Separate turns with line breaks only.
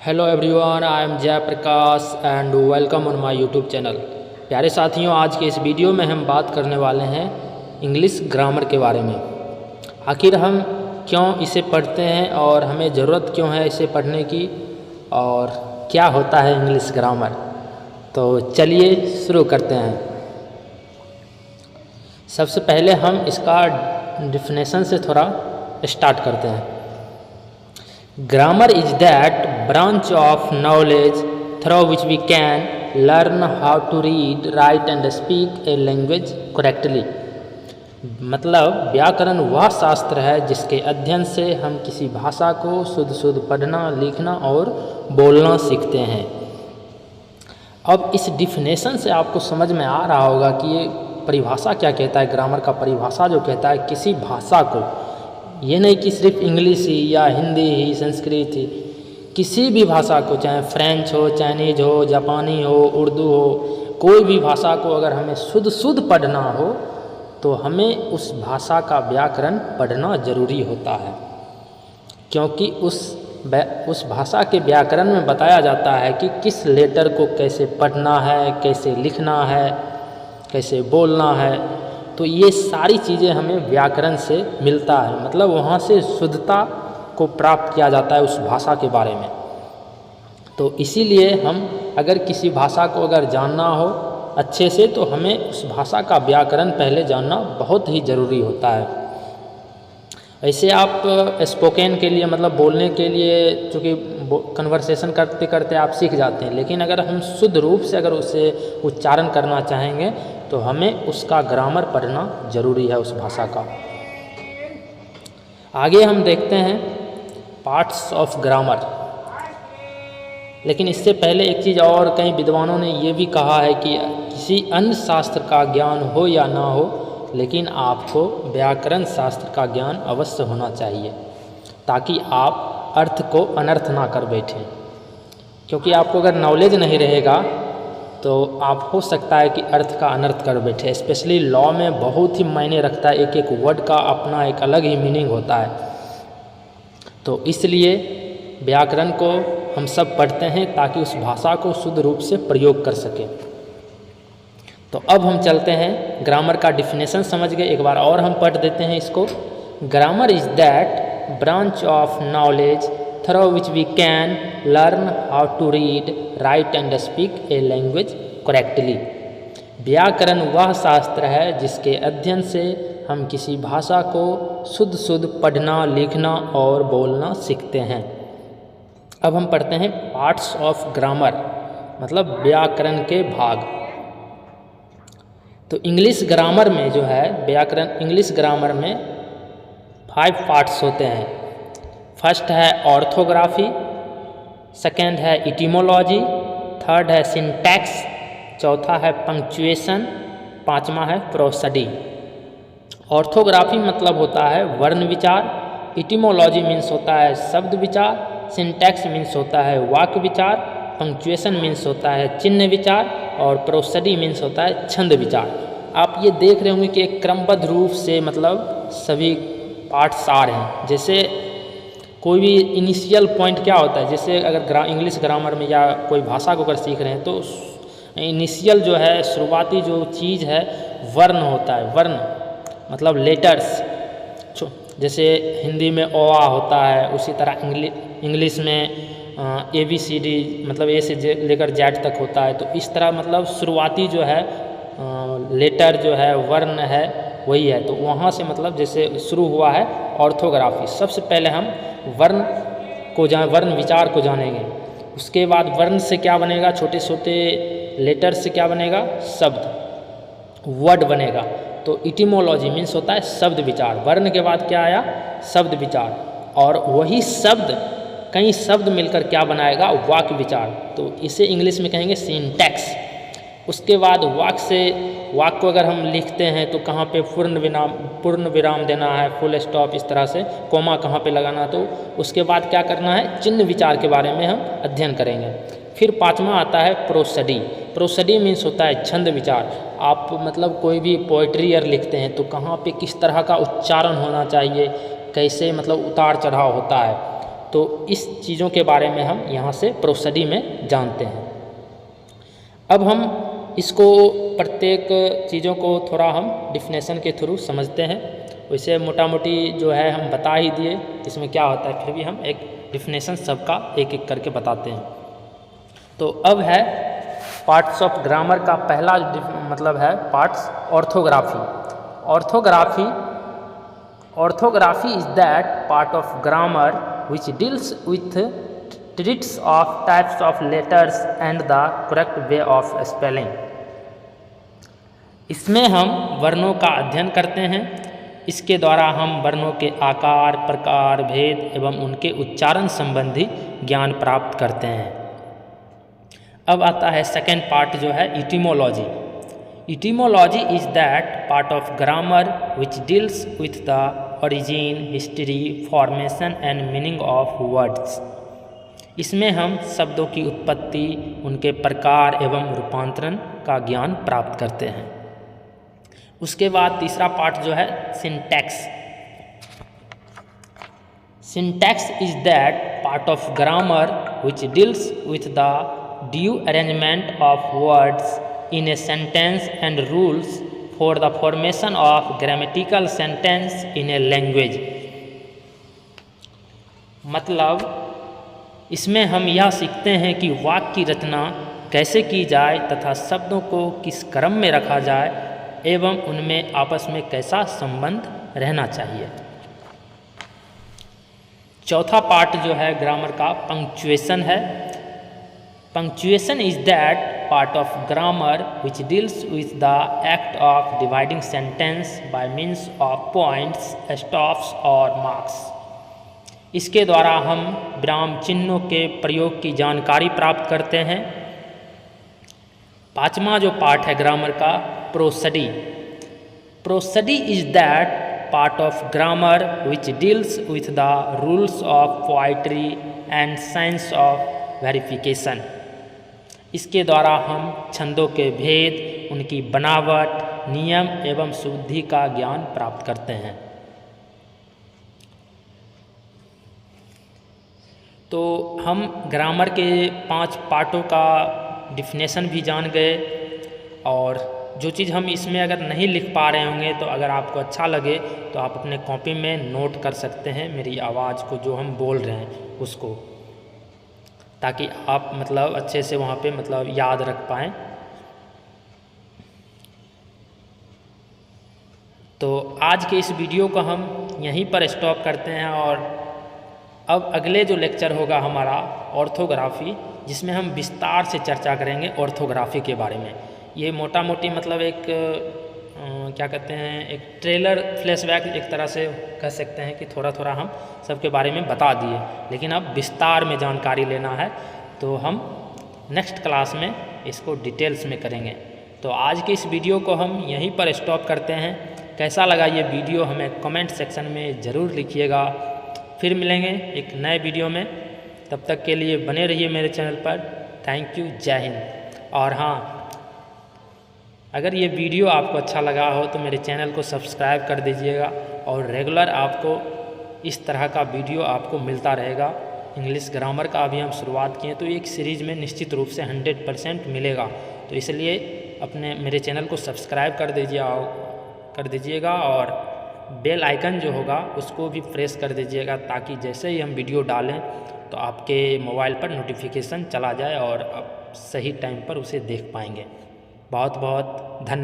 Hello everyone, I am Jayprakash and welcome on my YouTube channel. प्यारे साथियों, आज के इस वीडियो में हम बात करने वाले हैं इंग्लिश ग्रामर के बारे में। आखिर हम क्यों इसे पढ़ते हैं और हमें ज़रूरत क्यों है इसे पढ़ने की, और क्या होता है इंग्लिश ग्रामर। तो चलिए शुरू करते हैं। सबसे पहले हम इसका डिफिनेशन से थोड़ा स्टार्ट करते हैं। Grammar is that branch of knowledge through which we can learn how to read, write and speak a language correctly। मतलब व्याकरण वह शास्त्र है जिसके अध्ययन से हम किसी भाषा को शुद्ध पढ़ना, लिखना और बोलना सीखते हैं। अब इस डिफिनेशन से आपको समझ में आ रहा होगा कि ये परिभाषा क्या कहता है। ग्रामर का परिभाषा जो कहता है किसी भाषा को, ये नहीं कि सिर्फ इंग्लिश ही या हिंदी ही, संस्कृत ही, किसी भी भाषा को, चाहे फ्रेंच हो, चाइनीज हो, जापानी हो, उर्दू हो, कोई भी भाषा को अगर हमें शुद्ध पढ़ना हो तो हमें उस भाषा का व्याकरण पढ़ना जरूरी होता है। क्योंकि उस भाषा के व्याकरण में बताया जाता है कि किस लेटर को कैसे पढ़ना है, कैसे लिखना है, कैसे बोलना है। तो ये सारी चीज़ें हमें व्याकरण से मिलता है, मतलब वहाँ से शुद्धता को प्राप्त किया जाता है उस भाषा के बारे में। तो इसीलिए हम अगर किसी भाषा को अगर जानना हो अच्छे से तो हमें उस भाषा का व्याकरण पहले जानना बहुत ही ज़रूरी होता है। ऐसे आप स्पोकन के लिए, मतलब बोलने के लिए, चूँकि कन्वर्सेशन करते करते आप सीख जाते हैं, लेकिन अगर हम शुद्ध रूप से अगर उसे उच्चारण करना चाहेंगे तो हमें उसका ग्रामर पढ़ना जरूरी है उस भाषा का। आगे हम देखते हैं पार्ट्स ऑफ ग्रामर। लेकिन इससे पहले एक चीज़ और, कई विद्वानों ने ये भी कहा है कि किसी अन्य शास्त्र का ज्ञान हो या ना हो, लेकिन आपको व्याकरण शास्त्र का ज्ञान अवश्य होना चाहिए, ताकि आप अर्थ को अनर्थ ना कर बैठें। क्योंकि आपको अगर नॉलेज नहीं रहेगा तो आप हो सकता है कि अर्थ का अनर्थ कर बैठे। स्पेशली लॉ में बहुत ही मायने रखता है, एक एक वर्ड का अपना एक अलग ही मीनिंग होता है। तो इसलिए व्याकरण को हम सब पढ़ते हैं ताकि उस भाषा को शुद्ध रूप से प्रयोग कर सकें। तो अब हम चलते हैं, ग्रामर का डिफिनेशन समझ गए, एक बार और हम पढ़ देते हैं इसको। Grammar is that branch of knowledge through which we can learn how to read, write and speak a language correctly। व्याकरण वह शास्त्र है जिसके अध्ययन से हम किसी भाषा को शुद्ध पढ़ना, लिखना और बोलना सीखते हैं। अब हम पढ़ते हैं पार्ट्स ऑफ ग्रामर, मतलब व्याकरण के भाग। तो इंग्लिश ग्रामर में जो है व्याकरण, इंग्लिश ग्रामर में 5 पार्ट्स होते हैं। फर्स्ट है ऑर्थोग्राफी, सेकेंड है इटिमोलॉजी, थर्ड है सिंटैक्स, चौथा है पंक्चुएशन, पांचवा है प्रोसडी। ऑर्थोग्राफी मतलब होता है वर्ण विचार, इटिमोलॉजी मीन्स होता है शब्द विचार, सिंटैक्स मीन्स होता है वाक्य विचार, पंक्चुएशन मीन्स होता है चिन्ह विचार और प्रोसडी मीन्स होता है छंद विचार। आप ये देख रहे होंगे कि एक क्रमबद्ध रूप से मतलब सभी पार्ट्स आ रहे हैं। जैसे कोई भी इनिशियल पॉइंट क्या होता है, जैसे अगर इंग्लिश ग्रामर में या कोई भाषा को अगर सीख रहे हैं तो इनिशियल जो है, शुरुआती जो चीज़ है वर्ण होता है। वर्ण मतलब लेटर्स, जैसे हिंदी में ओ आ होता है, उसी तरह इंग्लिश में ABCD मतलब ए से लेकर जेड तक होता है। तो इस तरह मतलब शुरुआती जो है लेटर जो है, वर्ण है, वही है। तो वहाँ से मतलब जैसे शुरू हुआ है ऑर्थोग्राफी। सबसे पहले हम वर्ण विचार को जानेंगे, उसके बाद वर्ण से क्या बनेगा, छोटे छोटे लेटर से क्या बनेगा, शब्द, वर्ड बनेगा। तो इटिमोलॉजी मीन्स होता है शब्द विचार। वर्ण के बाद क्या आया, शब्द विचार, और वही शब्द कई शब्द मिलकर क्या बनाएगा, वाक्य विचार। तो इसे इंग्लिश में कहेंगे सिंटैक्स। उसके बाद वाक्य को अगर हम लिखते हैं तो कहाँ पे पूर्ण विराम देना है, फुल स्टॉप, इस तरह से कोमा कहाँ पे लगाना। तो उसके बाद क्या करना है, चिन्ह विचार के बारे में हम अध्ययन करेंगे। फिर पांचवा आता है प्रोसडी। प्रोसडी मीन्स होता है छंद विचार। आप मतलब कोई भी पोइट्री अगर लिखते हैं तो कहाँ पे किस तरह का उच्चारण होना चाहिए, कैसे मतलब उतार चढ़ाव होता है। तो इस चीज़ों के बारे में हम यहाँ से प्रोस्टडी में जानते हैं। अब हम इसको प्रत्येक चीज़ों को थोड़ा हम डिफिनेशन के थ्रू समझते हैं। वैसे मोटा मोटी जो है हम बता ही दिए इसमें क्या होता है, फिर भी हम एक डिफिनेशन सबका एक एक करके बताते हैं। तो अब है पार्ट्स ऑफ ग्रामर का पहला मतलब है parts orthography. Orthography is that part of grammar which deals with treats of types of letters and the correct way of spelling। इसमें हम वर्णों का अध्ययन करते हैं। इसके द्वारा हम वर्णों के आकार, प्रकार, भेद एवं उनके उच्चारण संबंधी ज्ञान प्राप्त करते हैं। अब आता है सेकेंड पार्ट जो है etymology. Etymology is that part of grammar which deals with the origin, history, formation and meaning of words. इसमें हम शब्दों की उत्पत्ति, उनके प्रकार एवं रूपांतरण का ज्ञान प्राप्त करते हैं। उसके बाद तीसरा पार्ट जो है syntax. Syntax is that part of grammar which deals with the due arrangement of words in a sentence and rules for the formation of grammatical sentence in a language। मतलब इसमें हम यह सीखते हैं कि वाक्य की रचना कैसे की जाए तथा शब्दों को किस क्रम में रखा जाए एवं उनमें आपस में कैसा संबंध रहना चाहिए। चौथा पार्ट जो है ग्रामर का पंक्चुएशन है। Punctuation is that part of grammar which deals with the act of dividing sentence by means of points, stops और marks। इसके द्वारा हम विराम चिन्हों के प्रयोग की जानकारी प्राप्त करते हैं। पांचवा जो पार्ट है ग्रामर का prosody. Prosody is that part of grammar which deals with the rules of poetry and science of versification. इसके द्वारा हम छंदों के भेद, उनकी बनावट, नियम एवं शुद्धि का ज्ञान प्राप्त करते हैं। तो हम ग्रामर के 5 पार्टों का डिफिनेशन भी जान गए और जो चीज़ हम इसमें अगर नहीं लिख पा रहे होंगे तो अगर आपको अच्छा लगे तो आप अपने कॉपी में नोट कर सकते हैं मेरी आवाज़ को, जो हम बोल रहे हैं उसको, ताकि आप मतलब अच्छे से वहाँ पे मतलब याद रख पाएँ। तो आज के इस वीडियो को हम यहीं पर स्टॉप करते हैं और अब अगले जो लेक्चर होगा हमारा ऑर्थोग्राफी, जिसमें हम विस्तार से चर्चा करेंगे ऑर्थोग्राफी के बारे में। ये मोटा मोटी मतलब एक क्या कहते हैं, एक ट्रेलर फ्लैशबैक एक तरह से कह सकते हैं कि थोड़ा थोड़ा हम सबके बारे में बता दिए, लेकिन अब विस्तार में जानकारी लेना है तो हम नेक्स्ट क्लास में इसको डिटेल्स में करेंगे। तो आज की इस वीडियो को हम यहीं पर स्टॉप करते हैं। कैसा लगा ये वीडियो हमें कमेंट सेक्शन में ज़रूर लिखिएगा। फिर मिलेंगे एक नए वीडियो में, तब तक के लिए बने रहिए मेरे चैनल पर। थैंक यू, जय हिंद। और हाँ, अगर ये वीडियो आपको अच्छा लगा हो तो मेरे चैनल को सब्सक्राइब कर दीजिएगा और रेगुलर आपको इस तरह का वीडियो आपको मिलता रहेगा। इंग्लिश ग्रामर का अभी हम शुरुआत किए तो एक सीरीज़ में निश्चित रूप से 100% मिलेगा। तो इसलिए अपने मेरे चैनल को सब्सक्राइब कर दीजिएगा और बेल आइकन जो होगा उसको भी प्रेस कर दीजिएगा, ताकि जैसे ही हम वीडियो डालें तो आपके मोबाइल पर नोटिफिकेशन चला जाए और आप सही टाइम पर उसे देख पाएंगे। बहुत बहुत धन्यवाद।